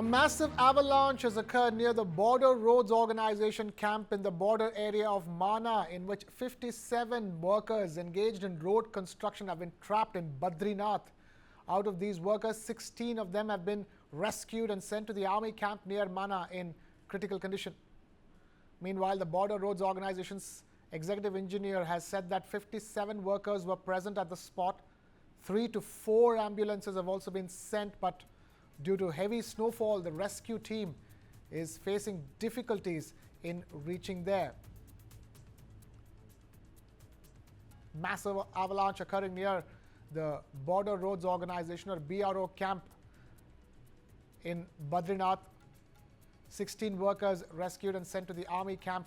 massive avalanche has occurred near the Border Roads Organization camp in the border area of Mana, in which 57 workers engaged in road construction have been trapped in Badrinath. Out of these workers, 16 of them have been rescued and sent to the army camp near Mana in critical condition. Meanwhile, the Border Roads Organization's executive engineer has said that 57 workers were present at the spot. 3 to 4 ambulances have also been sent, but due to heavy snowfall, the rescue team is facing difficulties in reaching there. Massive avalanche occurring near the Border Roads Organization or BRO camp in Badrinath. 16 workers rescued and sent to the army camp.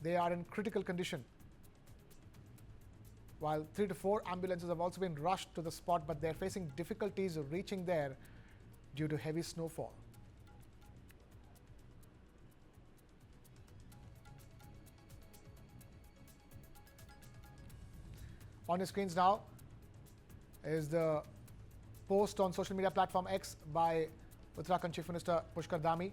They are in critical condition. While 3 to 4 ambulances have also been rushed to the spot, but they're facing difficulties reaching there due to heavy snowfall. On your screens now is the post on social media platform X by Uttarakhand Chief Minister Pushkar Dhami,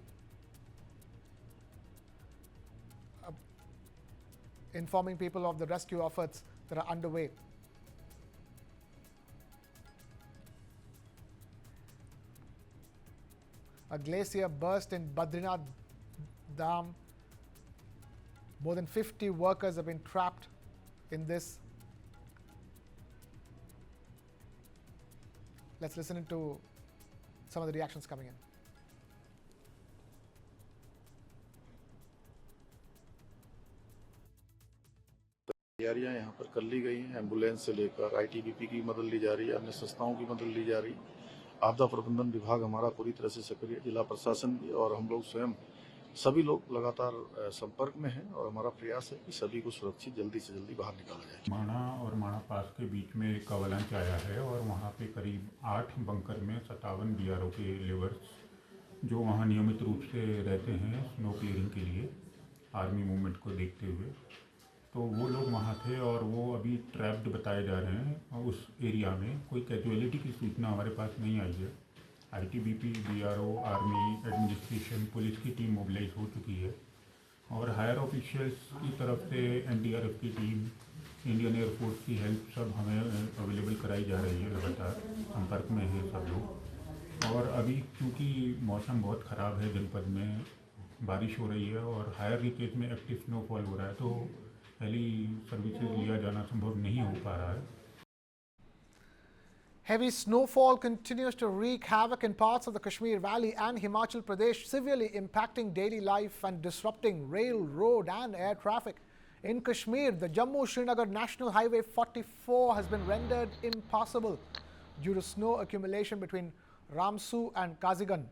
informing people of the rescue efforts that are underway. A glacier burst in Badrinath Dam. More than 50 workers have been trapped in this. Let's listen to some of the reactions coming in. तैयारियां यहाँ पर कर ली गई हैं। Ambulance से लेकर ITBP की मदद ली जा रही है, अन्य संस्थाओं की मदद ली जा रही है। आपदा प्रबंधन विभाग हमारा पूरी तरह से सक्रिय, जिला प्रशासन भी, और हम लोग स्वयं सभी लोग लगातार संपर्क में हैं और हमारा प्रयास है कि सभी को सुरक्षित जल्दी से जल्दी बाहर निकाला जाए। माना और माना पास के बीच में एक अवलांच आया है और वहाँ पे करीब 8 बंकर में 57 बीआरओ के लेबर्स जो वहाँ नियमित रूप से रहते हैं स्नो क्लियरिंग के लिए आर्मी मूवमेंट को देखते हुए, तो वो लोग वहाँ थे और वो अभी ट्रैप्ड बताए जा रहे हैं। उस एरिया में कोई कैजुअलिटी की सूचना हमारे पास नहीं आई है। ITBP, BRO, army, administration, police की टीम मोबिलाइज हो चुकी है और हायर ऑफिशियल्स की तरफ से एनडीआरएफ की टीम, इंडियन एयरफोर्स की हेल्प सब हमें अवेलेबल कराई जा रही है। लगातार संपर्क में है सब लोग। और अभी क्योंकि मौसम बहुत ख़राब है, जनपद में बारिश हो रही है और हायर रीचेज में एक्टिव स्नोफॉल हो रहा है, तो हेली सर्विसेज लिया जाना संभव नहीं हो पा रहा है। Heavy snowfall continues to wreak havoc in parts of the Kashmir Valley and Himachal Pradesh, severely impacting daily life and disrupting rail, road and air traffic. In Kashmir, the Jammu-Srinagar National Highway 44 has been rendered impassable due to snow accumulation between Ramsu and Kazigan.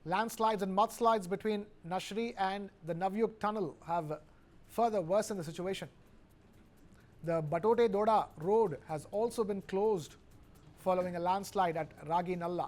Landslides and mudslides between Nashri and the Navyuk tunnel have further worsened the situation. The Batote Doda road has also been closed following a landslide at Ragi Nalla.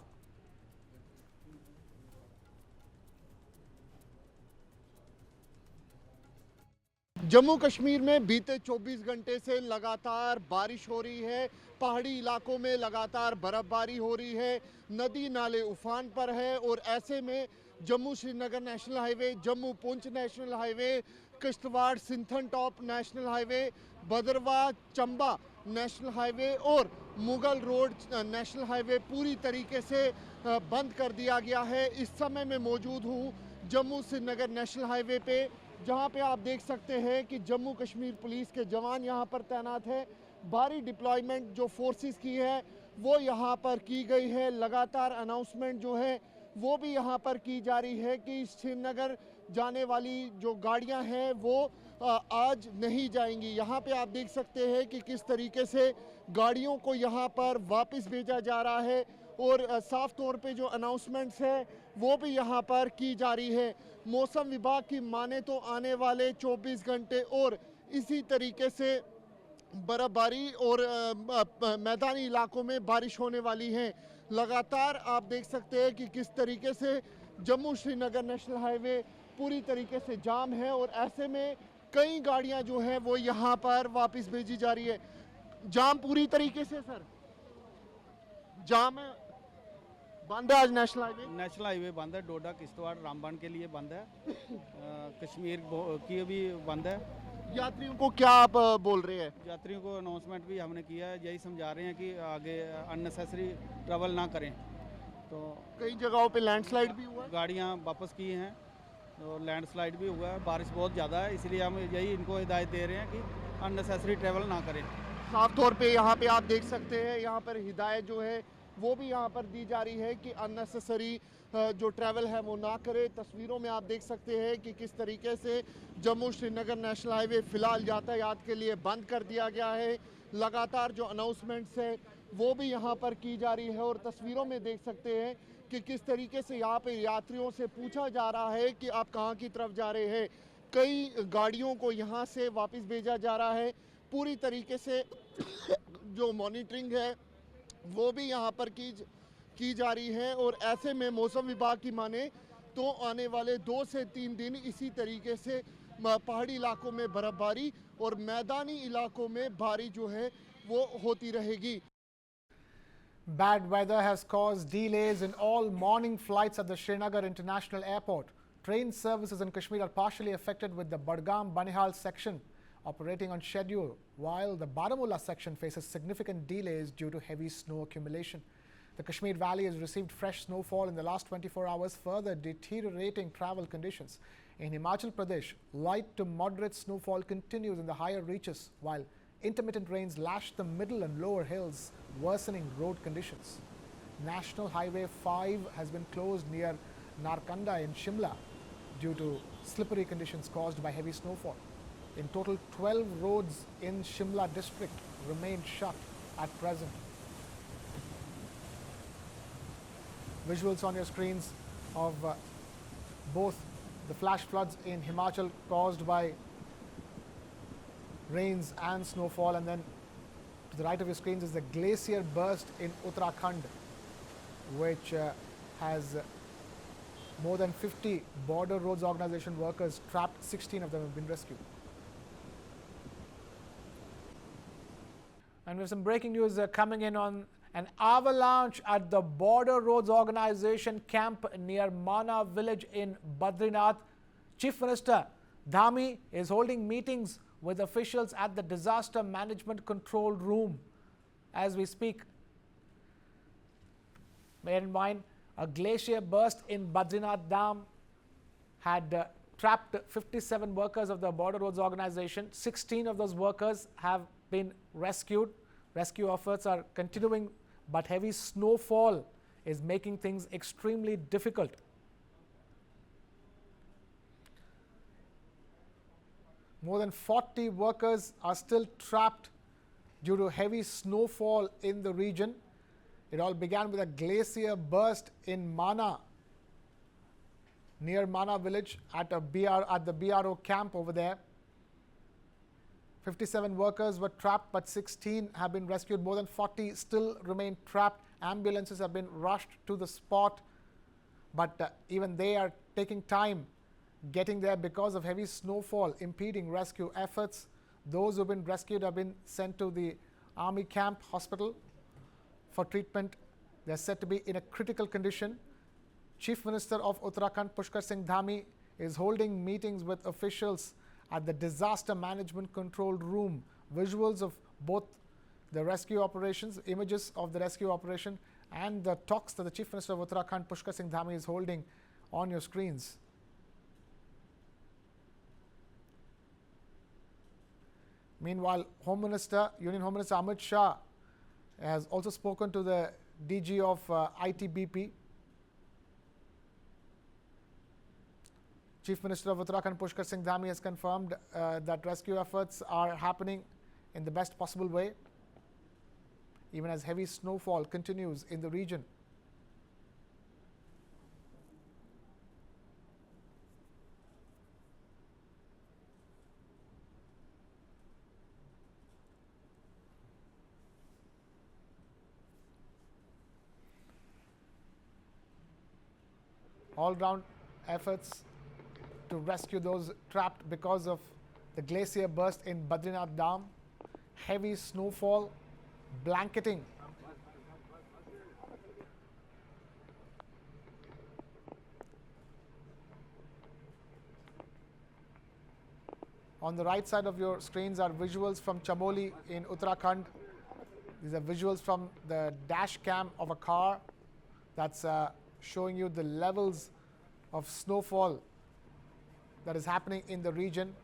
Jammu Kashmir में बीते 24 घंटे से लगातार बारिश हो रही है। पहाड़ी इलाकों में लगातार बर्फबारी हो रही है, नदी नाले उफान पर है और ऐसे में Jammu Srinagar national highway, Jammu Poonch national highway, Kishtwar Sinthan top national highway, Bhaderwah Chamba national highway और मुगल रोड नेशनल हाईवे पूरी तरीके से बंद कर दिया गया है। इस समय मैं मौजूद हूँ जम्मू श्रीनगर नेशनल हाईवे पे, जहाँ पे आप देख सकते हैं कि जम्मू कश्मीर पुलिस के जवान यहाँ पर तैनात है। भारी डिप्लॉयमेंट जो फोर्सेस की है वो यहाँ पर की गई है। लगातार अनाउंसमेंट जो है वो भी यहाँ पर की जा रही है कि श्रीनगर जाने वाली जो गाड़ियाँ हैं वो आज नहीं जाएंगी। यहाँ पे आप देख सकते हैं कि किस तरीके से गाड़ियों को यहाँ पर वापस भेजा जा रहा है और साफ तौर पे जो अनाउंसमेंट्स है वो भी यहाँ पर की जा रही है। मौसम विभाग की माने तो आने वाले 24 घंटे और इसी तरीके से बर्फबारी और मैदानी इलाकों में बारिश होने वाली है। लगातार आप देख सकते हैं कि किस तरीके से जम्मू श्रीनगर नेशनल हाईवे पूरी तरीके से जाम है और ऐसे में कई गाड़ियां जो हैं वो यहाँ पर वापस भेजी जा रही है। जाम पूरी तरीके से सर जाम बंद है आज नेशनल हाईवे। नेशनल हाईवे बंद है, डोडा किश्तवाड़ रामबन के लिए बंद है, कश्मीर की भी बंद है। यात्रियों को क्या आप बोल रहे हैं? यात्रियों को अनाउंसमेंट भी हमने किया है, यही समझा रहे हैं कि आगे अननेसेसरी ट्रैवल ना करें। तो कई जगहों पे लैंडस्लाइड भी हुआ है। गाड़ियां वापस की हैं, तो लैंडस्लाइड भी हुआ है, बारिश बहुत ज़्यादा है, इसलिए हम यही इनको हिदायत दे रहे हैं कि अननेसेसरी ट्रैवल ना करें। साफ तौर पे यहाँ पे आप देख सकते हैं, यहाँ पर हिदायत जो है वो भी यहाँ पर दी जा रही है कि अननेसेसरी जो ट्रैवल है वो ना करे। तस्वीरों में आप देख सकते हैं कि किस तरीके से जम्मू श्रीनगर नेशनल हाईवे फ़िलहाल यातायात के लिए बंद कर दिया गया है। लगातार जो अनाउंसमेंट्स है वो भी यहाँ पर की जा रही है और तस्वीरों में देख सकते हैं कि किस तरीके से यहाँ पे यात्रियों से पूछा जा रहा है कि आप कहाँ की तरफ जा रहे हैं। कई गाड़ियों को यहाँ से वापस भेजा जा रहा है। पूरी तरीके से जो मॉनिटरिंग है वो भी यहाँ पर की जा रही है और ऐसे में मौसम विभाग की माने तो आने वाले 2 से 3 दिन इसी तरीके से पहाड़ी इलाकों में बर्फबारी और मैदानी इलाकों में बारिश जो है वो होती रहेगी। Bad weather has caused delays in all morning flights at the Srinagar International Airport. Train services in Kashmir are partially affected, with the Budgam-Banihal section operating on schedule, while the Baramulla section faces significant delays due to heavy snow accumulation. The Kashmir Valley has received fresh snowfall in the last 24 hours, further deteriorating travel conditions. In Himachal Pradesh, light to moderate snowfall continues in the higher reaches, while intermittent rains lash the middle and lower hills, worsening road conditions. National Highway 5 has been closed near Narkanda in Shimla due to slippery conditions caused by heavy snowfall. In total, 12 roads in Shimla district remain shut at present. Visuals on your screens of both the flash floods in Himachal caused by rains and snowfall, and then to the right of your screens is the glacier burst in Uttarakhand, which has more than 50 Border Roads Organization workers trapped. 16 of them have been rescued. And we have some breaking news coming in on an avalanche at the Border Roads Organization camp near Mana village in Badrinath. Chief Minister Dhami is holding meetings with officials at the Disaster Management Control Room as we speak. Bear in mind, a glacier burst in Badrinath Dam had trapped 57 workers of the Border Roads Organization. 16 of those workers have been rescued. Rescue efforts are continuing, but heavy snowfall is making things extremely difficult. More than 40 workers are still trapped due to heavy snowfall in the region. It all began with a glacier burst in Mana, near Mana village at the BRO camp over there. 57 workers were trapped, but 16 have been rescued. More than 40 still remain trapped. Ambulances have been rushed to the spot, but even they are taking time getting there because of heavy snowfall impeding rescue efforts. Those who have been rescued have been sent to the army camp hospital for treatment. They are said to be in a critical condition. Chief Minister of Uttarakhand Pushkar Singh Dhami is holding meetings with officials at the Disaster Management Control Room. Visuals of both the rescue operations, images of the rescue operation, and the talks that the Chief Minister of Uttarakhand Pushkar Singh Dhami is holding on your screens. Meanwhile, Union Home Minister Amit Shah has also spoken to the DG of ITBP. Chief Minister of Uttarakhand Pushkar Singh Dhami has confirmed that rescue efforts are happening in the best possible way, even as heavy snowfall continues in the region. All-round efforts to rescue those trapped because of the glacier burst in Badrinath Dam. Heavy snowfall blanketing On the right side of your screens are visuals from Chamoli in Uttarakhand. These are visuals from the dash cam of a car that's showing you the levels of snowfall that is happening in the region.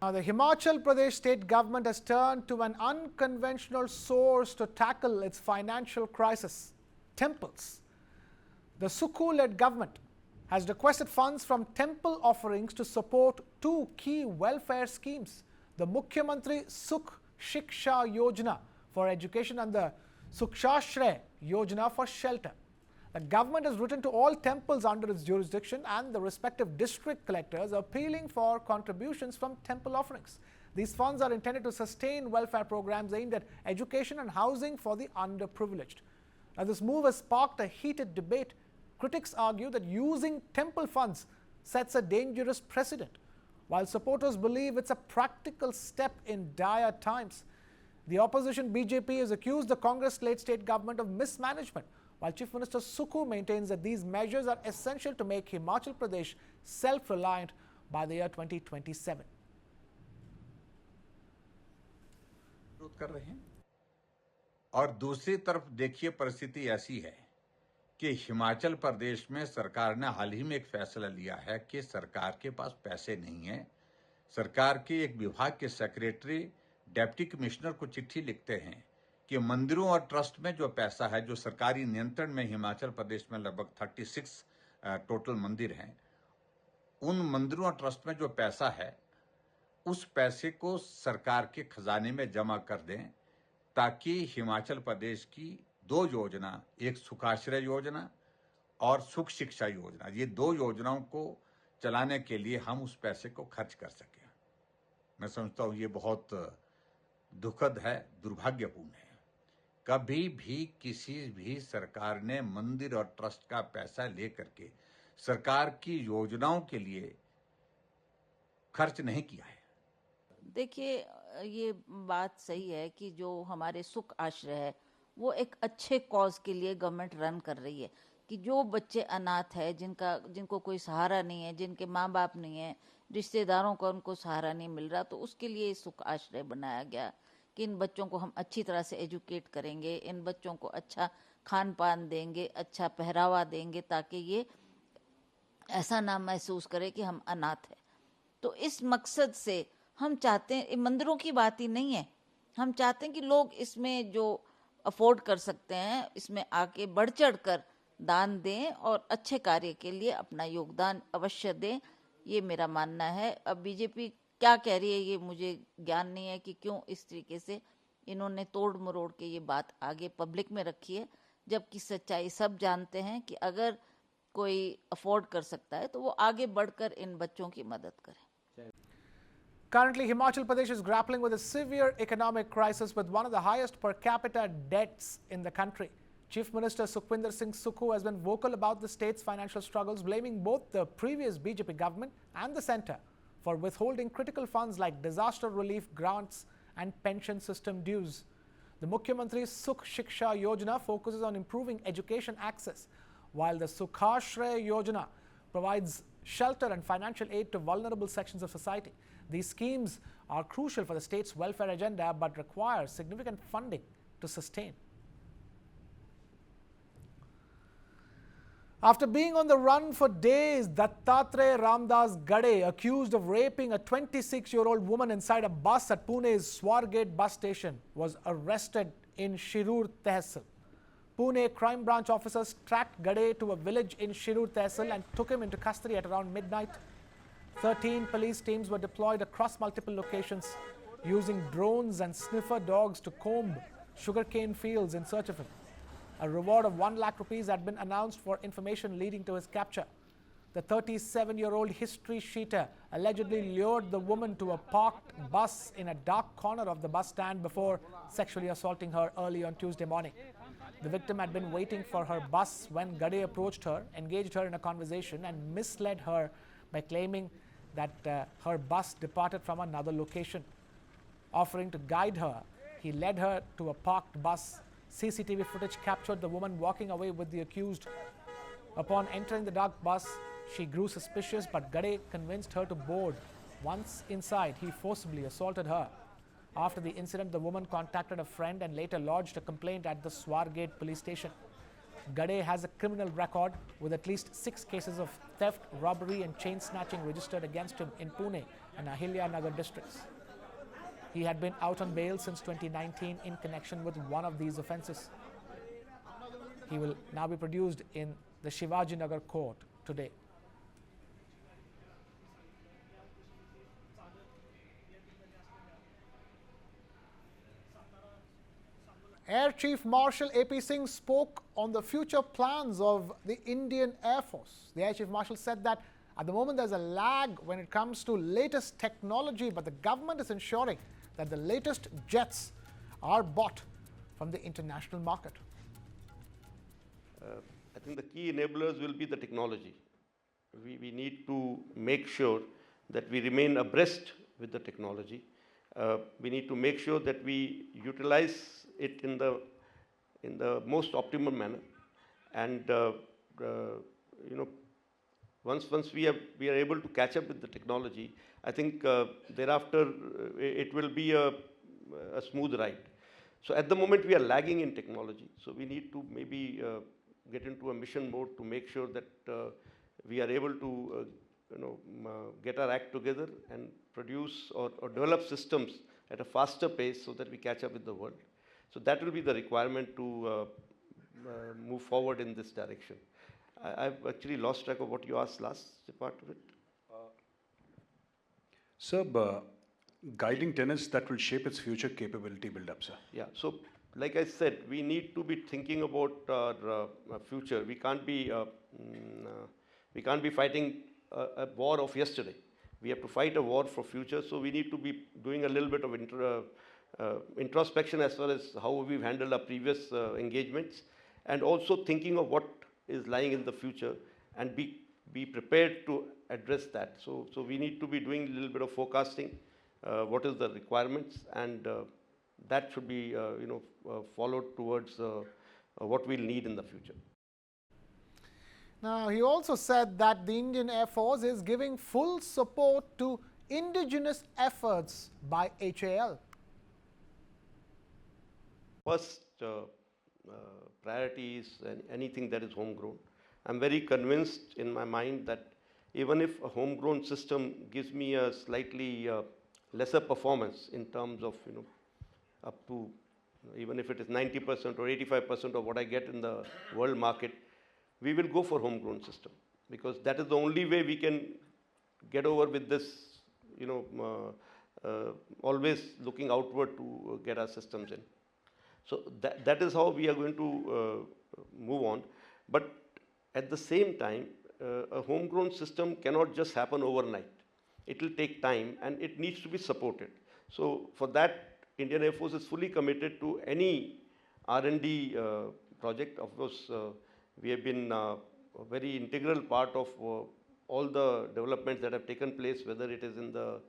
Now, the Himachal Pradesh state government has turned to an unconventional source to tackle its financial crisis: temples. The Sukhu-led government has requested funds from temple offerings to support two key welfare schemes: the Mukhyamantri Sukh Shiksha Yojana for education and the Sukshashray Yojana for shelter. The government has written to all temples under its jurisdiction and the respective district collectors appealing for contributions from temple offerings. These funds are intended to sustain welfare programs aimed at education and housing for the underprivileged. Now, this move has sparked a heated debate. Critics argue that using temple funds sets a dangerous precedent, while supporters believe it's a practical step in dire times. The opposition BJP has accused the Congress-led state government of mismanagement, while Chief Minister Sukhu maintains that these measures are essential to make Himachal Pradesh self-reliant by the year 2027. कर रहे हैं और दूसरी तरफ देखिए परिस्थिति ऐसी है कि हिमाचल प्रदेश में सरकार ने हाल ही में एक फैसला लिया है कि सरकार के पास पैसे नहीं है। सरकार के एक विभाग के सेक्रेटरी डिप्टी कमिश्नर को चिट्ठी लिखते हैं कि मंदिरों और ट्रस्ट में जो पैसा है, जो सरकारी नियंत्रण में हिमाचल प्रदेश में लगभग 36 टोटल मंदिर हैं, उन मंदिरों और ट्रस्ट में जो पैसा है उस पैसे को सरकार के खजाने में जमा कर दें, ताकि हिमाचल प्रदेश की दो योजना, एक सुखाश्रय योजना और सुख शिक्षा योजना, ये दो योजनाओं को चलाने के लिए हम उस पैसे को खर्च कर सकें। मैं समझता हूँ ये बहुत दुखद है, दुर्भाग्यपूर्ण है। कभी भी किसी भी सरकार ने मंदिर और ट्रस्ट का पैसा लेकर के सरकार की योजनाओं के लिए खर्च नहीं किया है। देखिए, ये बात सही है कि जो हमारे सुख आश्रय है वो एक अच्छे कॉज के लिए गवर्नमेंट रन कर रही है, कि जो बच्चे अनाथ है, जिनको कोई सहारा नहीं है, जिनके माँ बाप नहीं है, रिश्तेदारों का उनको सहारा नहीं मिल रहा, तो उसके लिए सुख आश्रय बनाया गया कि इन बच्चों को हम अच्छी तरह से एजुकेट करेंगे, इन बच्चों को अच्छा खान पान देंगे, अच्छा पहरावा देंगे, ताकि ये ऐसा ना महसूस करे कि हम अनाथ हैं। तो इस मकसद से हम चाहते हैं, मंदिरों की बात ही नहीं है, हम चाहते हैं कि लोग इसमें जो अफोर्ड कर सकते हैं इसमें आके बढ़ चढ़ कर दान दें और अच्छे कार्य के लिए अपना योगदान अवश्य दें, ये मेरा मानना है। अब बीजेपी क्या कह रही है ये मुझे ज्ञान नहीं है कि क्यों इस तरीके से इन्होंने तोड़ मरोड़ के ये बात आगे पब्लिक में रखी है, जबकि सच्चाई सब जानते हैं कि अगर कोई अफोर्ड कर सकता है तो वो आगे बढ़कर इन बच्चों की मदद करे। Currently, Himachal Pradesh is grappling with a severe economic crisis with one of the highest per capita debts in the country. Chief Minister Sukhwinder Singh Sukhu has been vocal about the state's financial struggles, blaming both the previous BJP government and the centre for withholding critical funds like disaster relief grants and pension system dues. The Mukhyamantri Sukh Shiksha Yojana focuses on improving education access, while the Sukhashray Yojana provides shelter and financial aid to vulnerable sections of society. These schemes are crucial for the state's welfare agenda but require significant funding to sustain. After being on the run for days, Dattatreya Ramdas Gade, accused of raping a 26-year-old woman inside a bus at Pune's Swargate bus station, was arrested in Shirur Tehsil. Pune crime branch officers tracked Gade to a village in Shirur Tehsil and took him into custody at around midnight. 13 police teams were deployed across multiple locations, using drones and sniffer dogs to comb sugarcane fields in search of him. A reward of 1 lakh rupees had been announced for information leading to his capture. The 37-year-old history sheeter allegedly lured the woman to a parked bus in a dark corner of the bus stand before sexually assaulting her early on Tuesday morning. The victim had been waiting for her bus when Gade approached her, engaged her in a conversation and misled her by claiming that her bus departed from another location. Offering to guide her, he led her to a parked bus CCTV footage captured the woman walking away with the accused. Upon entering the dark bus, she grew suspicious, but Gade convinced her to board. Once inside, he forcibly assaulted her. After the incident, the woman contacted a friend and later lodged a complaint at the Swargate police station. Gade has a criminal record with at least 6 cases of theft, robbery and chain snatching registered against him in Pune and Ahilya-Nagar districts. He had been out on bail since 2019 in connection with one of these offences. He will now be produced in the Shivaji-Nagar court today. Air Chief Marshal AP Singh spoke on the future plans of the Indian Air Force. The Air Chief Marshal said that at the moment there's a lag when it comes to latest technology, but the government is ensuring that the latest jets are bought from the international market. I think the key enablers will be the technology. We need to make sure that we remain abreast with the technology. We need to make sure that we utilize it in the most optimum manner, and once we are able to catch up with the technology, I think thereafter it will be a smooth ride. So at the moment we are lagging in technology, so we need to maybe get into a mission mode to make sure that we are able to get our act together and produce or develop systems at a faster pace so that we catch up with the world. So that will be the requirement to move forward in this direction. I've actually lost track of what you asked last part of it. Sir, guiding tenets that will shape its future capability build-up, sir. Yeah, so like I said, we need to be thinking about our future. We can't be fighting a war of yesterday. We have to fight a war for future, so we need to be doing a little bit of introspection as far as how we've handled our previous engagements, and also thinking of what is lying in the future and be prepared to address that. So we need to be doing a little bit of forecasting, what is the requirements, and that should be followed towards what we'll need in the future. Now, he also said that the Indian Air Force is giving full support to indigenous efforts by HAL. First priority is anything that is homegrown. I'm very convinced in my mind that even if a homegrown system gives me a slightly lesser performance in terms of up to even if it is 90% or 85% of what I get in the world market, we will go for homegrown system, because that is the only way we can get over with this, always looking outward to get our systems in. So that is how we are going to move on. But at the same time, a homegrown system cannot just happen overnight. It will take time and it needs to be supported. So for that, Indian Air Force is fully committed to any R&D project. Of course, we have been a very integral part of all the developments that have taken place, whether it is in the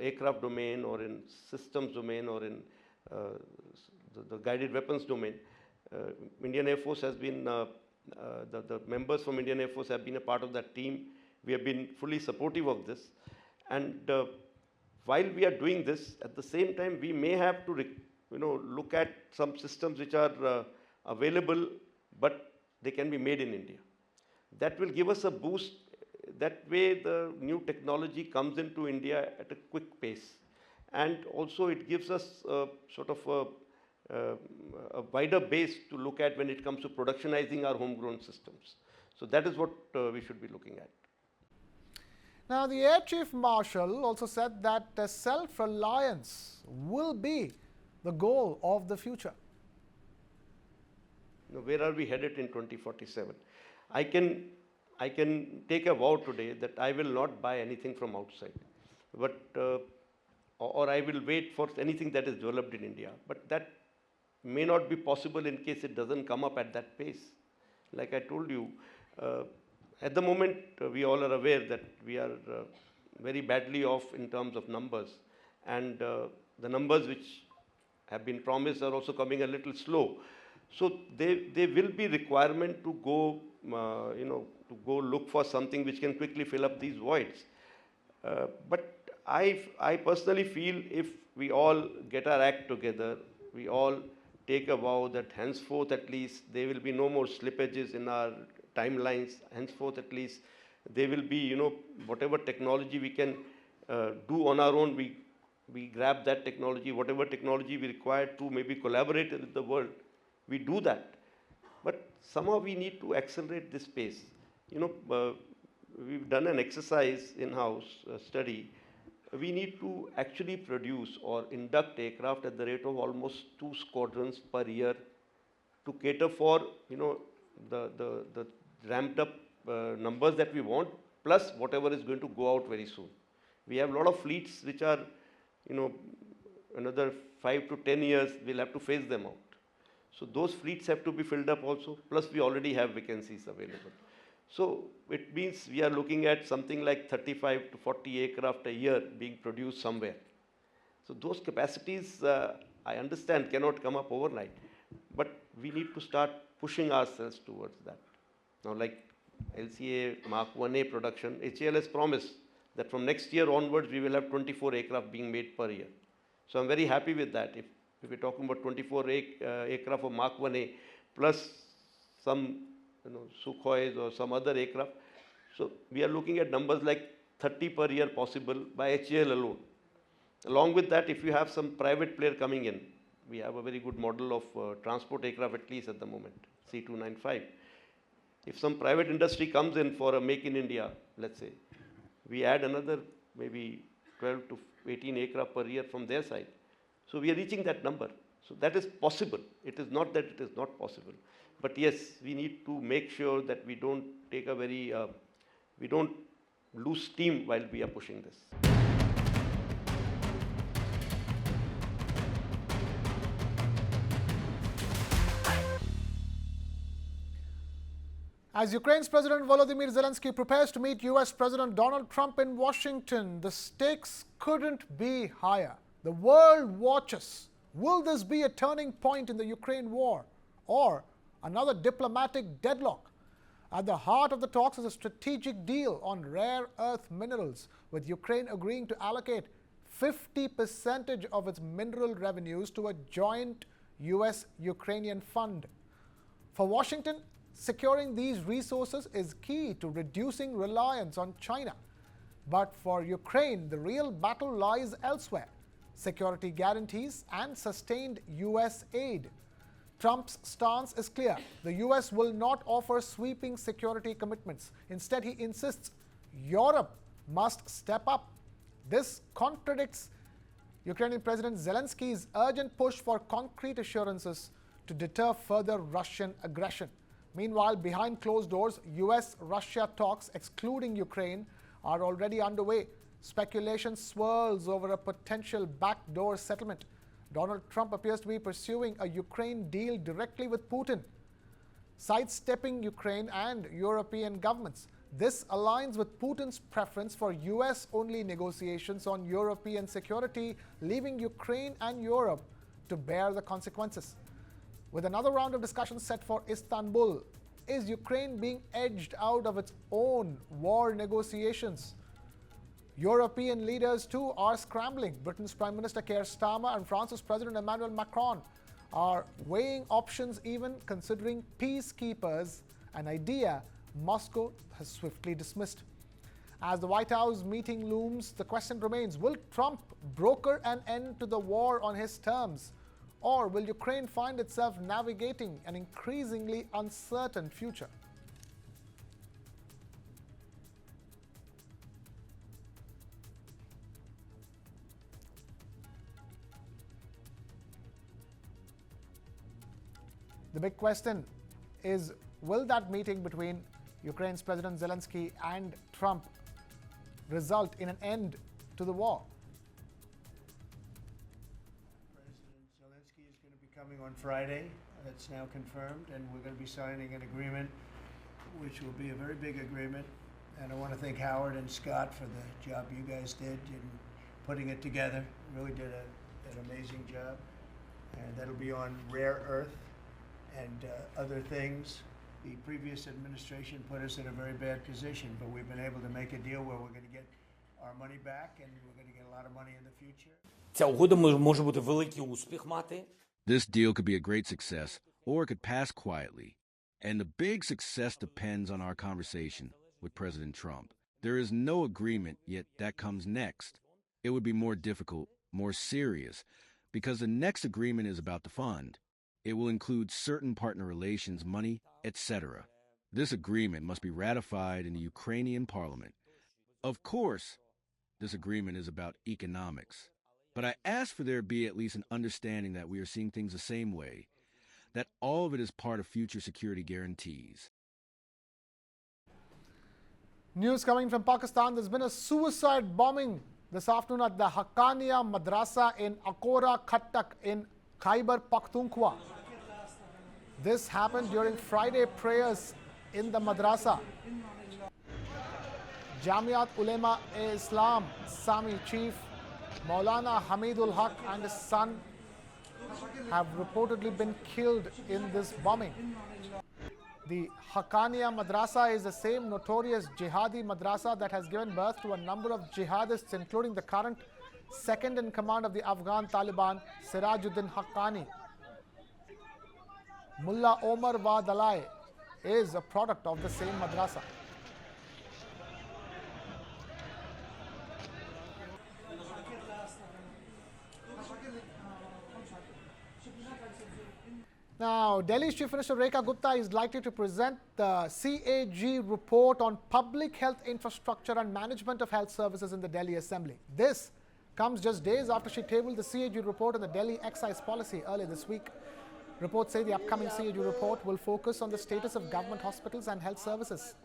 aircraft domain or in systems domain or in the guided weapons domain. Indian Air Force has been, the members from Indian Air Force have been a part of that team. We have been fully supportive of this. And while we are doing this, at the same time, we may have to look at some systems which are available, but they can be made in India. That will give us a boost. That way the new technology comes into India at a quick pace. And also it gives us sort of a wider base to look at when it comes to productionizing our homegrown systems. So that is what we should be looking at. Now, the Air Chief Marshal also said that self-reliance will be the goal of the future. Now, where are we headed in 2047? I can take a vow today that I will not buy anything from outside, but or I will wait for anything that is developed in India. But that may not be possible in case it doesn't come up at that pace. Like I told you, at the moment we all are aware that we are very badly off in terms of numbers, and the numbers which have been promised are also coming a little slow. So there will be requirement to go, to go look for something which can quickly fill up these voids. But I personally feel if we all get our act together, we all take a vow that henceforth at least there will be no more slippages in our timelines. Henceforth at least there will be, whatever technology we can do on our own, we grab that technology. Whatever technology we require to maybe collaborate with the world, we do that. But somehow we need to accelerate this pace. We've done an exercise in-house study. We need to actually produce or induct aircraft at the rate of almost 2 squadrons per year to cater for, the ramped up numbers that we want, plus whatever is going to go out very soon. We have a lot of fleets which are, another 5 to 10 years, we'll have to phase them out. So those fleets have to be filled up also, plus we already have vacancies available. So it means we are looking at something like 35 to 40 aircraft a year being produced somewhere. So those capacities, I understand, cannot come up overnight, but we need to start pushing ourselves towards that. Now, like LCA Mark 1A production, HAL has promised that from next year onwards, we will have 24 aircraft being made per year. So I'm very happy with that. If we're talking about 24 aircraft of Mark 1A plus some Sukhois or some other aircraft. So we are looking at numbers like 30 per year possible by HAL alone. Along with that, if you have some private player coming in, we have a very good model of transport aircraft at least at the moment, C295. If some private industry comes in for a Make in India, let's say, we add another maybe 12 to 18 aircraft per year from their side. So we are reaching that number. So that is possible. It is not that it is not possible. But yes, we need to make sure that we don't take a very, we don't lose steam while we are pushing this. As Ukraine's President Volodymyr Zelensky prepares to meet US President Donald Trump in Washington, the stakes couldn't be higher. The world watches. Will this be a turning point in the Ukraine war or another diplomatic deadlock? At the heart of the talks is a strategic deal on rare earth minerals, with Ukraine agreeing to allocate 50% of its mineral revenues to a joint US-Ukrainian fund. For Washington, securing these resources is key to reducing reliance on China. But for Ukraine, the real battle lies elsewhere: security guarantees and sustained US aid. Trump's stance is clear. The US will not offer sweeping security commitments. Instead, he insists Europe must step up. This contradicts Ukrainian President Zelensky's urgent push for concrete assurances to deter further Russian aggression. Meanwhile, behind closed doors, US-Russia talks, excluding Ukraine, are already underway. Speculation swirls over a potential backdoor settlement. Donald Trump appears to be pursuing a Ukraine deal directly with Putin, sidestepping Ukraine and European governments. This aligns with Putin's preference for US-only negotiations on European security, leaving Ukraine and Europe to bear the consequences. With another round of discussions set for Istanbul, is Ukraine being edged out of its own war negotiations? European leaders too are scrambling. Britain's Prime Minister Keir Starmer and France's President Emmanuel Macron are weighing options, even considering peacekeepers, an idea Moscow has swiftly dismissed. As the White House meeting looms, the question remains: will Trump broker an end to the war on his terms? Or will Ukraine find itself navigating an increasingly uncertain future? The big question is, will that meeting between Ukraine's President Zelensky and Trump result in an end to the war? Coming on Friday, that's now confirmed, and we're going to be signing an agreement which will be a very big agreement. And I want to thank Howard and Scott for the job you guys did in putting it together. Really did an amazing job. and that'll be on rare earth and other things. The previous administration put us in a very bad position, but we've been able to make a deal where we're going to get our money back, and we're going to get a lot of money in the future. Ця угода може бути великий успіх мати. This deal could be a great success, or it could pass quietly. And the big success depends on our conversation with President Trump. There is no agreement, yet that comes next. It would be more difficult, more serious, because the next agreement is about the fund. It will include certain partner relations, money, etc. This agreement must be ratified in the Ukrainian parliament. Of course, this agreement is about economics. But I ask for there be at least an understanding that we are seeing things the same way, that all of it is part of future security guarantees. News coming from Pakistan. There's been a suicide bombing this afternoon at the Haqqaniya Madrasa in Akora Khattak in Khyber Pakhtunkhwa. This happened during Friday prayers in the madrasa. Jamiat Ulema-e-Islam Sami Chief Maulana Hamidul Haq and his son have reportedly been killed in this bombing. The Haqqaniya Madrasa is the same notorious jihadi madrasa that has given birth to a number of jihadists, including the current second in command of the Afghan Taliban, Sirajuddin Haqqani. Mullah Omar Wadalai is a product of the same madrasa. Now, Delhi's Chief Minister Rekha Gupta is likely to present the CAG report on public health infrastructure and management of health services in the Delhi Assembly. This comes just days after she tabled the CAG report on the Delhi excise policy earlier this week. Reports say the upcoming CAG report will focus on the status of government hospitals and health services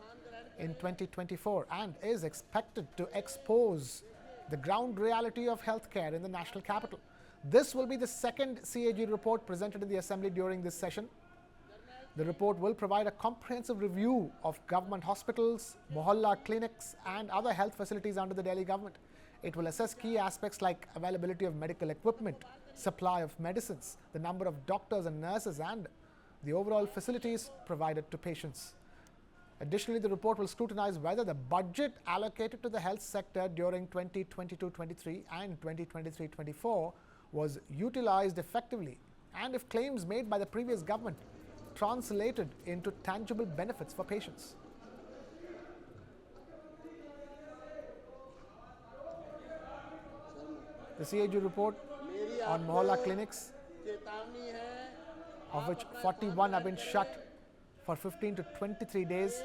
in 2024 and is expected to expose the ground reality of healthcare in the national capital. This will be the second CAG report presented in the Assembly during this session. The report will provide a comprehensive review of government hospitals, mohalla clinics and other health facilities under the Delhi government. It will assess key aspects like availability of medical equipment, supply of medicines, the number of doctors and nurses and the overall facilities provided to patients. Additionally, the report will scrutinize whether the budget allocated to the health sector during 2022-23 and 2023-24 was utilized effectively and if claims made by the previous government translated into tangible benefits for patients. The CAG report on mohalla clinics, of which 41 have been shut for 15 to 23 days,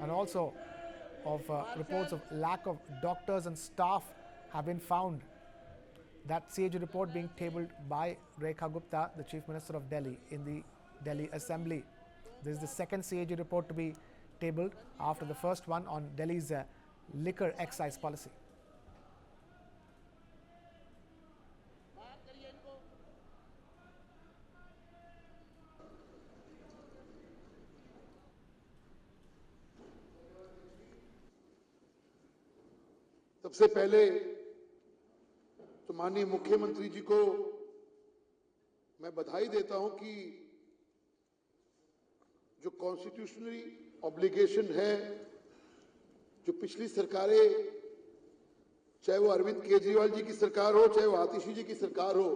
and also of reports of lack of doctors and staff have been found. That CAG report being tabled by Rekha Gupta, the Chief Minister of Delhi, in the Delhi Assembly. This is the second CAG report to be tabled after the first one on Delhi's liquor excise policy. सबसे पहले तो माननीय मुख्यमंत्री जी को मैं बधाई देता हूं कि जो कॉन्स्टिट्यूशनली ऑब्लिगेशन है, जो पिछली सरकारें, चाहे वो अरविंद केजरीवाल जी की सरकार हो, चाहे वो आतिशी जी की सरकार हो,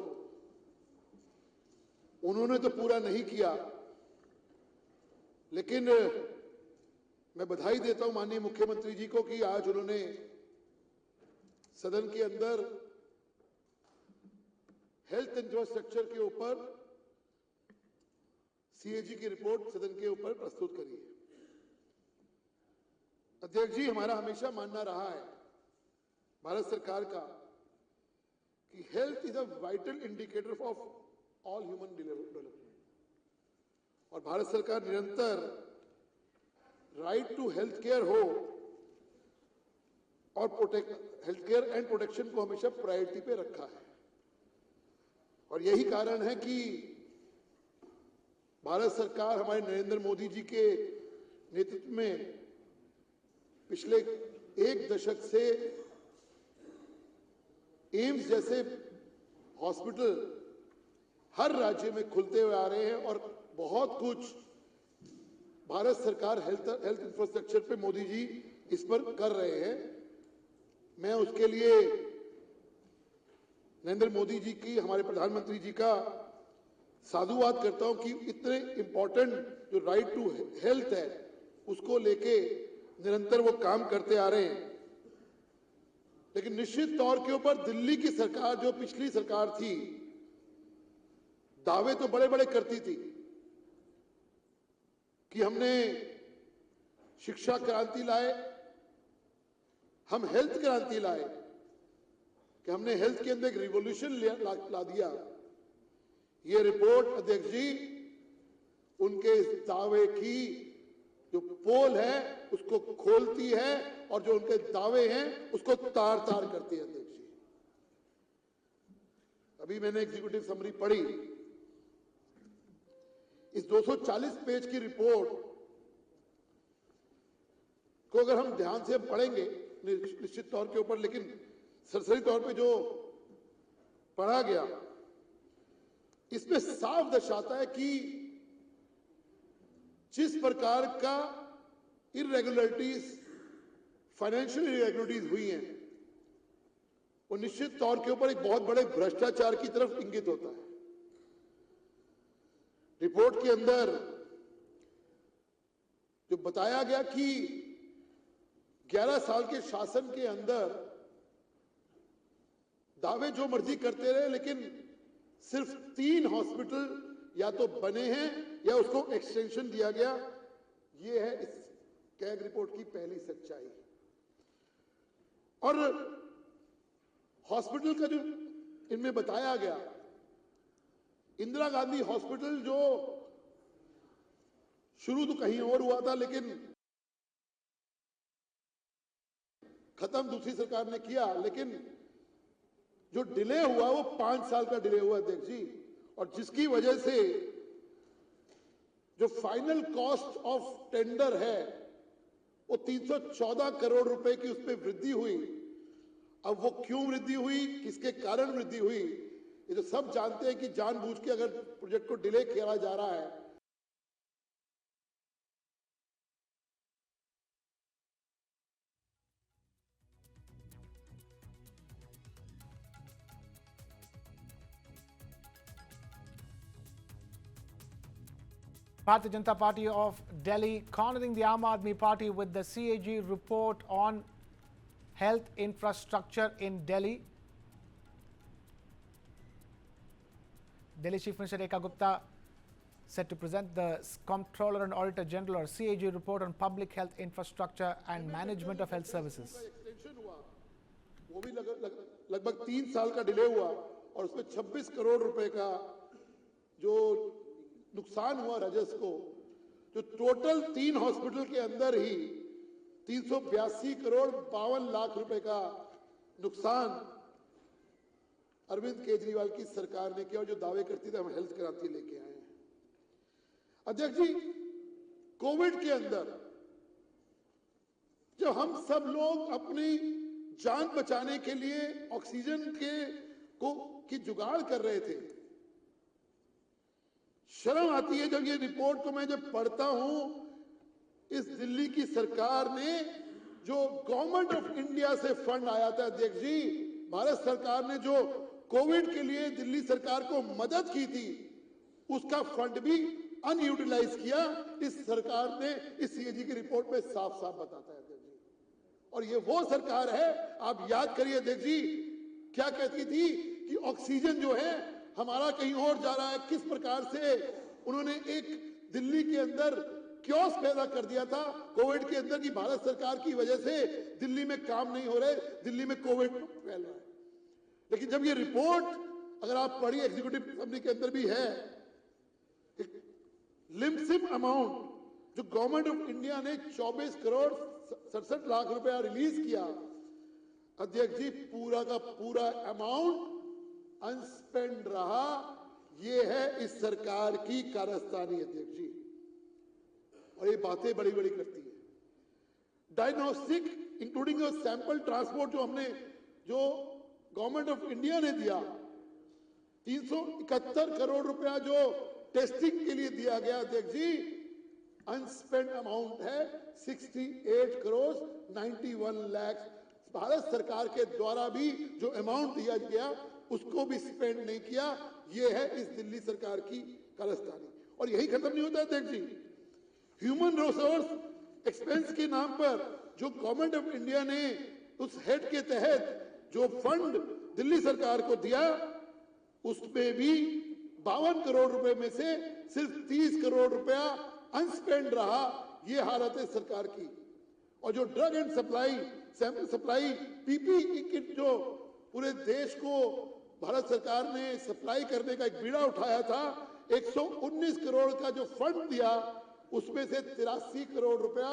उन्होंने तो पूरा नहीं किया, लेकिन मैं बधाई देता हूं माननीय मुख्यमंत्री जी को कि आज उन्होंने सदन के अंदर हेल्थ इंफ्रास्ट्रक्चर के ऊपर सीएजी की रिपोर्ट सदन के ऊपर प्रस्तुत करी है। अध्यक्ष जी, हमारा हमेशा मानना रहा है भारत सरकार का कि health is a vital indicator of all human development, और भारत सरकार निरंतर राइट टू हेल्थ केयर हो और हेल्थ केयर एंड प्रोटेक्शन को हमेशा प्रायोरिटी पे रखा है। और यही कारण है कि भारत सरकार हमारे नरेंद्र मोदी जी के नेतृत्व में पिछले एक दशक से एम्स जैसे हॉस्पिटल हर राज्य में खुलते हुए आ रहे हैं और बहुत कुछ भारत सरकार हेल्थ इंफ्रास्ट्रक्चर पे मोदी जी इस पर कर रहे हैं। मैं उसके लिए नरेंद्र मोदी जी की, हमारे प्रधानमंत्री जी का साधुवाद करता हूं कि इतने इंपॉर्टेंट जो राइट टू हेल्थ है उसको लेके निरंतर वो काम करते आ रहे हैं। लेकिन निश्चित तौर के ऊपर दिल्ली की सरकार, जो पिछली सरकार थी, दावे तो बड़े बड़े करती थी कि हमने शिक्षा क्रांति लाए, हम हेल्थ क्रांति लाए, कि हमने हेल्थ के अंदर एक रिवॉल्यूशन ला दिया। ये रिपोर्ट अध्यक्ष जी उनके इस दावे की जो पोल है उसको खोलती है और जो उनके दावे हैं उसको तार तार करती है। अध्यक्ष जी, अभी मैंने एग्जीक्यूटिव समरी पढ़ी। इस 240 पेज की रिपोर्ट को अगर हम ध्यान से पढ़ेंगे निश्चित तौर के ऊपर, लेकिन सरसरी तौर पे जो पढ़ा गया इसमें साफ दर्शाता है कि जिस प्रकार का इरेगुलरिटीज, फाइनेंशियल इरेगुलरिटीज हुई हैं, वो निश्चित तौर के ऊपर एक बहुत बड़े भ्रष्टाचार की तरफ इंगित होता है। रिपोर्ट के अंदर जो बताया गया कि 11 साल के शासन के अंदर दावे जो मर्जी करते रहे, लेकिन सिर्फ 3 हॉस्पिटल या तो बने हैं या उसको एक्सटेंशन दिया गया। ये है इस कैग रिपोर्ट की पहली सच्चाई। और हॉस्पिटल का जो इनमें बताया गया, इंदिरा गांधी हॉस्पिटल जो शुरू तो कहीं और हुआ था, लेकिन खत्म दूसरी सरकार ने किया, लेकिन जो डिले हुआ वो 5 साल का डिले हुआ अध्यक्ष जी, और जिसकी वजह से जो फाइनल कॉस्ट ऑफ टेंडर है वो 314 करोड़ रुपए की उस पर वृद्धि हुई। अब वो क्यों वृद्धि हुई, किसके कारण वृद्धि हुई, ये तो सब जानते हैं कि जानबूझ के अगर प्रोजेक्ट को डिले किया जा रहा है। Bharatiya Janata Party of Delhi cornering the Aam Aadmi Party with the CAG report on health infrastructure in Delhi. Delhi Chief Minister Rekha Gupta set to present the Comptroller and Auditor General or CAG report on public health infrastructure and management of health services. वो भी लगभग 3 साल का delay हुआ और उसमें 26 करोड़ रुपए का जो नुकसान हुआ राजस्व को, जो टोटल 3 हॉस्पिटल के अंदर ही 382 करोड़ 52 लाख रुपए का नुकसान अरविंद केजरीवाल की सरकार ने किया, और जो दावे करती थी हम हेल्थ क्रांति लेके आए हैं। अध्यक्ष जी, कोविड के अंदर जब हम सब लोग अपनी जान बचाने के लिए ऑक्सीजन की जुगाड़ कर रहे थे, शर्म आती है जब ये रिपोर्ट को मैं जब पढ़ता हूं। इस दिल्ली की सरकार ने जो गवर्नमेंट ऑफ इंडिया से फंड आया था अध्यक्ष जी, भारत सरकार ने जो कोविड के लिए दिल्ली सरकार को मदद की थी, उसका फंड भी अनयूटिलाइज किया। इस सरकार ने इस सीएजी की रिपोर्ट में साफ साफ बताता है अध्यक्ष जी। और ये वो सरकार है, आप याद करिए अध्यक्ष जी, क्या कहती थी कि ऑक्सीजन जो है हमारा कहीं और जा रहा है। किस प्रकार से उन्होंने एक दिल्ली के अंदर क्योस पैदा कर दिया था कोविड के अंदर, कि भारत सरकार की वजह से दिल्ली में काम नहीं हो रहे, दिल्ली में कोविड फैल रहा है। लेकिन जब ये रिपोर्ट अगर आप पढ़िए, एग्जीक्यूटिव असेंबली के अंदर भी है, लिमसिम अमाउंट जो गवर्नमेंट ऑफ इंडिया ने 24 करोड़ 67 लाख रुपया रिलीज किया अध्यक्ष जी, पूरा का पूरा अमाउंट अनस्पेंड रहा। ये है इस सरकार की कारस्तानी अध्यक्ष जी, और ये बातें बड़ी बड़ी करती है। डायग्नोस्टिक इंक्लूडिंग सैंपल ट्रांसपोर्ट जो हमने, जो गवर्नमेंट ऑफ इंडिया ने दिया, 371 करोड़ रुपया जो टेस्टिंग के लिए दिया गया अध्यक्ष जी, अनस्पेंड अमाउंट है 68 करोड़ 91 लाख। भारत सरकार के द्वारा भी जो अमाउंट दिया गया उसको भी स्पेंड नहीं किया। ये है इस दिल्ली सरकार की कारस्तानी। और यही खत्म नहीं होता अध्यक्ष जी, ह्यूमन रिसोर्स एक्सपेंस के नाम पर जो गवर्नमेंट ऑफ इंडिया ने उस हेड के तहत जो फंड दिल्ली सरकार को दिया, उसमें भी 52 करोड़ रुपए में से सिर्फ 30 करोड़ रुपया अनस्पेंड रहा। ये हालत है सरकार की। और जो drug and supply, sample supply, PPE kit जो पूरे देश को भारत सरकार ने सप्लाई करने का एक बीड़ा उठाया था, 119 करोड़ का जो फंड दिया उसमें से 83 करोड़ रुपया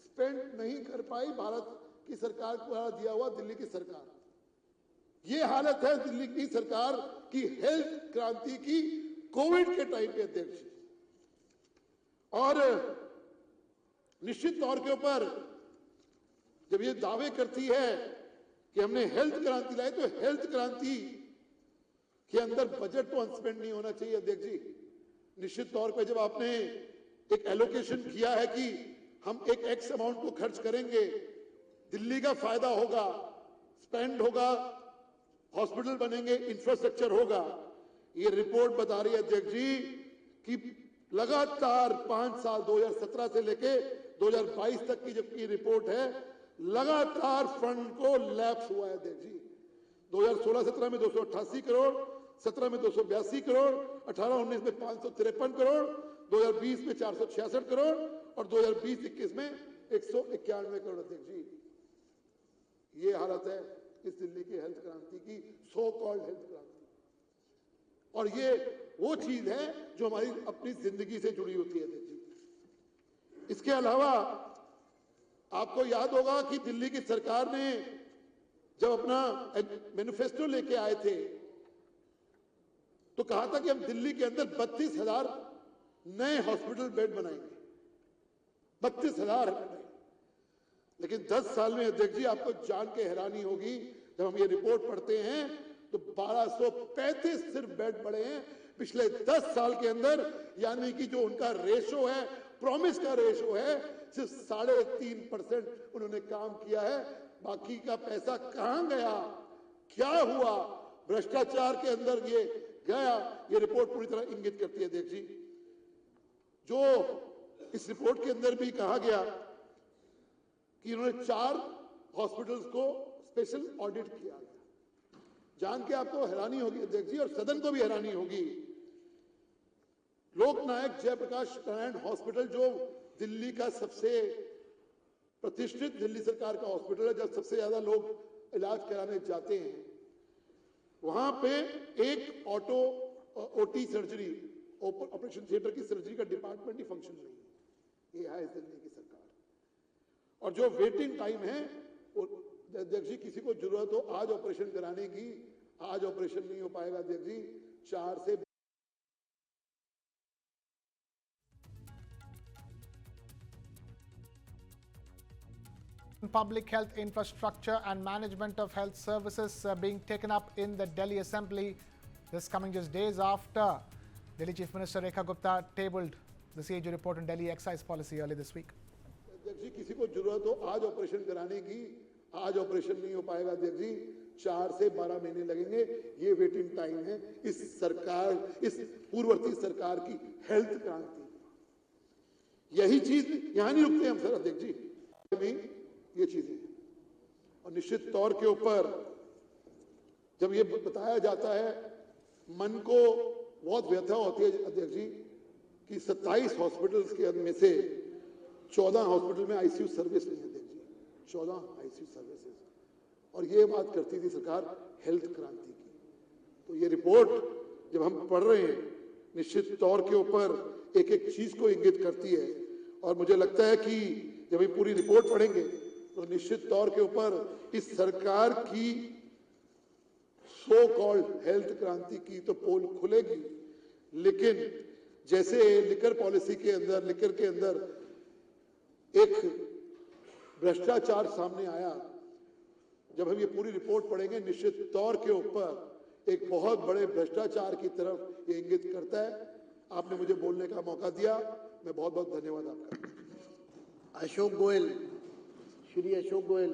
स्पेंड नहीं कर पाई भारत की सरकार द्वारा दिया हुआ दिल्ली की सरकार। ये हालत है दिल्ली की सरकार की हेल्थ क्रांति की कोविड के टाइम पे अध्यक्ष। और निश्चित तौर के ऊपर जब ये दावे करती है कि हमने हेल्थ क्रांति लाई, तो हेल्थ क्रांति के अंदर बजट तो अनस्पेंड नहीं होना चाहिए अध्यक्ष जी। निश्चित तौर पे जब आपने एक एलोकेशन किया है कि हम एक एक्स अमाउंट को खर्च करेंगे, दिल्ली का फायदा होगा, स्पेंड होगा, हॉस्पिटल बनेंगे, इंफ्रास्ट्रक्चर होगा। ये रिपोर्ट बता रही है अध्यक्ष जी कि लगातार 5 साल 2017 से लेके 2022 तक की जबकि रिपोर्ट है, लगातार फंड को लैप्स हुआ है अध्यक्ष जी। 2016-17 में 288 करोड़, 17 में 282 करोड़, 18-19 में 553 करोड़, 2020 में 466 करोड़ और 2020-21 में 191 करोड़ अध्यक्ष जी। ये हालत है इस दिल्ली की हेल्थ क्रांति की, सो कॉल्ड हेल्थ क्रांति। और ये वो चीज है जो हमारी अपनी जिंदगी से जुड़ी होती है अध्यक्ष जी। इसके अलावा आपको याद होगा कि दिल्ली की सरकार ने जब अपना मैनिफेस्टो लेके आए थे तो कहा था कि हम दिल्ली के अंदर 32,000 नए हॉस्पिटल बेड बनाएंगे, 32,000। लेकिन 10 साल में अध्यक्ष जी आपको जान के हैरानी होगी, जब हम ये रिपोर्ट पढ़ते हैं तो 1235 सिर्फ बेड बढ़े हैं पिछले 10 साल के अंदर। यानी कि जो उनका रेशो है, प्रॉमिस का रेशो है, सिर्फ 3.5% उन्होंने काम किया है। बाकी का पैसा कहां गया, क्या हुआ, भ्रष्टाचार के अंदर ये गया, ये रिपोर्ट पूरी तरह इंगित करती है अध्यक्ष जी। जो इस रिपोर्ट के अंदर भी कहा गया कि उन्होंने 4 हॉस्पिटल्स को स्पेशल ऑडिट किया गया। जान के आपको हैरानी होगी अध्यक्ष जी और सदन को भी हैरानी होगी, लोकनायक जयप्रकाश नारायण हॉस्पिटल जो दिल्ली का सबसे प्रतिष्ठित दिल्ली सरकार का हॉस्पिटल है, जब सबसे ज्यादा लोग इलाज कराने जाते हैं, वहां पे एक ओटी सर्जरी, ऑपरेशन थिएटर की सर्जरी का डिपार्टमेंट ही फंक्शन नहीं है। ये है दिल्ली की सरकार। और जो वेटिंग टाइम है, अध्यक्ष जी किसी को जरूरत हो आज ऑपरेशन कराने की, आज ऑपरेशन नहीं हो पाएगा अध्यक्ष जी। 4 से Public health infrastructure and management of health services being taken up in the Delhi Assembly. This coming just days after Delhi Chief Minister Rekha Gupta tabled the CAG report on Delhi excise policy early this week. अध्यक्ष जी किसी को जरूरत हो आज operation कराने की, आज operation नहीं हो पाएगा अध्यक्ष जी। 4 से 12 महीने लगेंगे। ये वेटिंग टाइम है इस सरकार, इस पूर्ववर्ती सरकार की हेल्थ क्रांति। यही चीज यहां नहीं रुकते हम सर अध्यक्ष जी, ये चीजें। और निश्चित तौर के ऊपर जब ये बताया जाता है, मन को बहुत व्यथा होती है अध्यक्ष जी कि 27 हॉस्पिटल्स के में से 14 हॉस्पिटल में आईसीयू सर्विस नहीं है अध्यक्ष जी, 14 आईसीयू सर्विसेज। और ये बात करती थी सरकार हेल्थ क्रांति की। तो ये रिपोर्ट जब हम पढ़ रहे हैं, निश्चित तौर के ऊपर एक एक चीज को इंगित करती है। और मुझे लगता है कि जब ये पूरी रिपोर्ट पढ़ेंगे तो निश्चित तौर के ऊपर इस सरकार की सो कॉल्ड हेल्थ क्रांति की तो पोल खुलेगी। लेकिन जैसे लिकर पॉलिसी के अंदर, लिकर के अंदर एक भ्रष्टाचार सामने आया, जब हम ये पूरी रिपोर्ट पढ़ेंगे निश्चित तौर के ऊपर एक बहुत बड़े भ्रष्टाचार की तरफ ये इंगित करता है। आपने मुझे बोलने का मौका दिया, मैं बहुत बहुत धन्यवाद आपका। अशोक गोयल, श्री अशोक गोयल,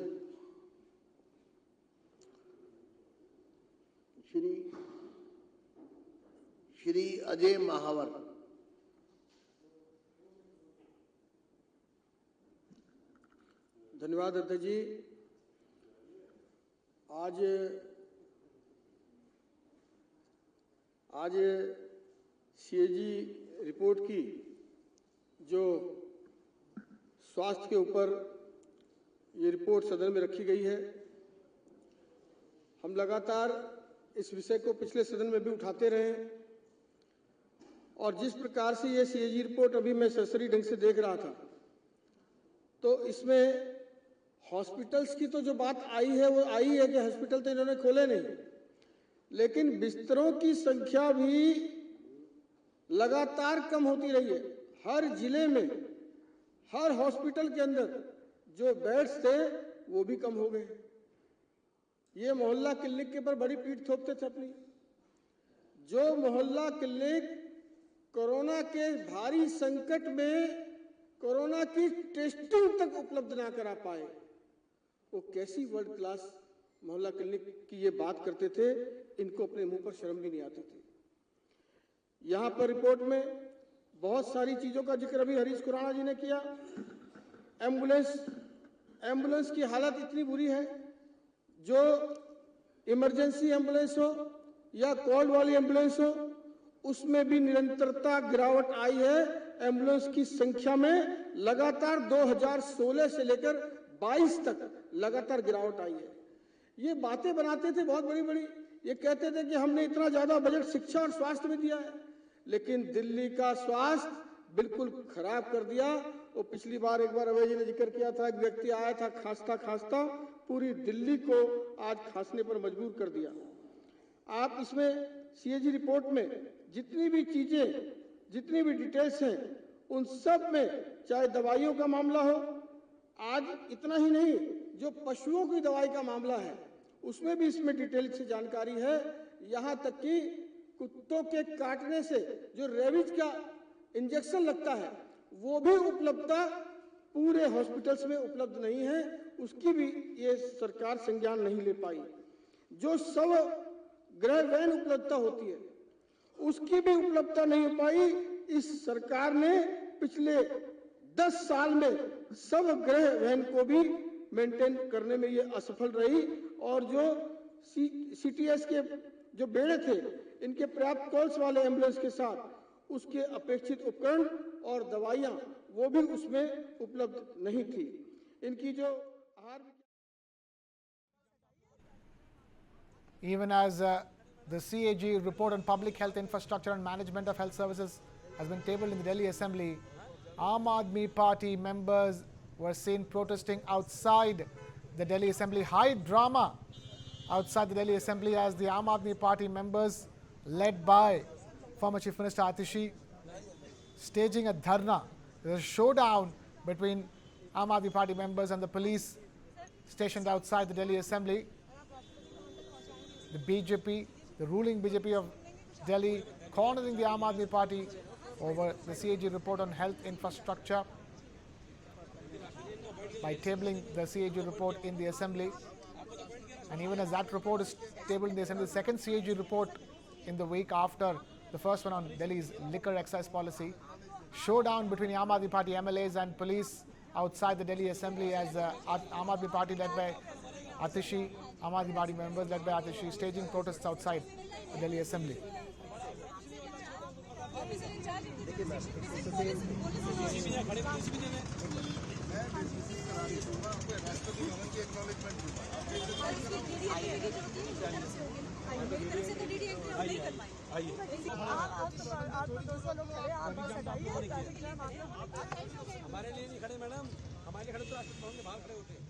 श्री अजय महावर, धन्यवाद अध्यक्ष जी। आज सीएजी रिपोर्ट की जो स्वास्थ्य के ऊपर ये रिपोर्ट सदन में रखी गई है, हम लगातार इस विषय को पिछले सदन में भी उठाते रहे और जिस प्रकार से ये सीएजी रिपोर्ट अभी मैं सरसरी ढंग से देख रहा था तो इसमें हॉस्पिटल्स की तो जो बात आई है वो आई है कि हॉस्पिटल तो इन्होंने खोले नहीं, लेकिन बिस्तरों की संख्या भी लगातार कम होती रही है। हर जिले में हर हॉस्पिटल के अंदर जो बेड्स थे वो भी कम हो गए। ये मोहल्ला क्लिनिक के ऊपर बड़ी पीठ थोपते थे अपनी। जो मोहल्ला क्लिनिक कोरोना के भारी संकट में कोरोना की टेस्टिंग तक उपलब्ध ना करा पाए, वो कैसी वर्ल्ड क्लास मोहल्ला क्लिनिक की ये बात करते थे, इनको अपने मुंह पर शर्म भी नहीं आती थी। यहाँ पर रिपोर्ट में बहुत सारी चीजों का जिक्र अभी हरीश खुराना जी ने किया। एम्बुलेंस की हालत इतनी बुरी है, जो इमरजेंसी एम्बुलेंस हो या कॉल वाली एम्बुलेंस हो, उसमें भी निरंतरता गिरावट आई है। एम्बुलेंस की संख्या में लगातार 2016 से लेकर 22 तक लगातार गिरावट आई है। ये बातें बनाते थे बहुत बड़ी बड़ी, ये कहते थे कि हमने इतना ज्यादा बजट शिक्षा और स्वास्थ्य में दिया है, लेकिन दिल्ली का स्वास्थ्य बिल्कुल खराब कर दिया। वो पिछली बार एक बार अभय जी ने जिक्र किया था, एक व्यक्ति आया था खांसता खांसता, पूरी दिल्ली को आज खांसने पर मजबूर कर दिया। आप इसमें सीएजी रिपोर्ट में जितनी भी चीजें, जितनी भी डिटेल्स हैं, उन सब में चाहे दवाइयों का मामला हो, आज इतना ही नहीं, जो पशुओं की दवाई का मामला है उसमें भी इसमें डिटेल से जानकारी है। यहाँ तक कि कुत्तों के काटने से जो रेबीज का इंजेक्शन लगता है वो भी उपलब्धता पूरे हॉस्पिटल्स में उपलब्ध नहीं है, उसकी भी ये सरकार संज्ञान नहीं ले पाई। जो शव गृह वैन उपलब्धता होती है उसकी भी उपलब्धता नहीं हो पाई। इस सरकार ने पिछले 10 साल में सब गृह वैन को भी मेंटेन करने में ये असफल रही, और जो सीटीएस के जो बेड़े थे, इनके पर्याप्त कॉल्स वाले एम्बुलेंस के साथ उसके अपेक्षित उपकरण और दवाइयां वो भी उसमें उपलब्ध नहीं थी। इनकी जो आहार Even as the CAG report on public health infrastructure and management of health services has been tabled in the Delhi Assembly, Aam Aadmi Party members were seen protesting outside the Delhi Assembly. High drama outside the Delhi Assembly as the Aam Aadmi Party members, led by former Chief Minister Atishi, staging a dharna. There's a showdown between Aam Aadmi Party members and the police stationed outside the Delhi Assembly. The BJP, the ruling BJP of Delhi, cornering the Aam Aadmi Party over the CAG report on health infrastructure by tabling the CAG report in the Assembly. And even as that report is tabled in the Assembly, the second CAG report in the week after the first one on Delhi's liquor excise policy, showdown between the Aam Aadmi Party MLAs and police outside the Delhi Assembly as Aam Aadmi Party led by Atishi, Aam Aadmi Party members led by Atishi, staging protests outside the Delhi Assembly. हमारे लिए नहीं खड़े madam, हमारे लिए खड़े तो राष्ट्रपति भवन के बाहर खड़े होते हैं।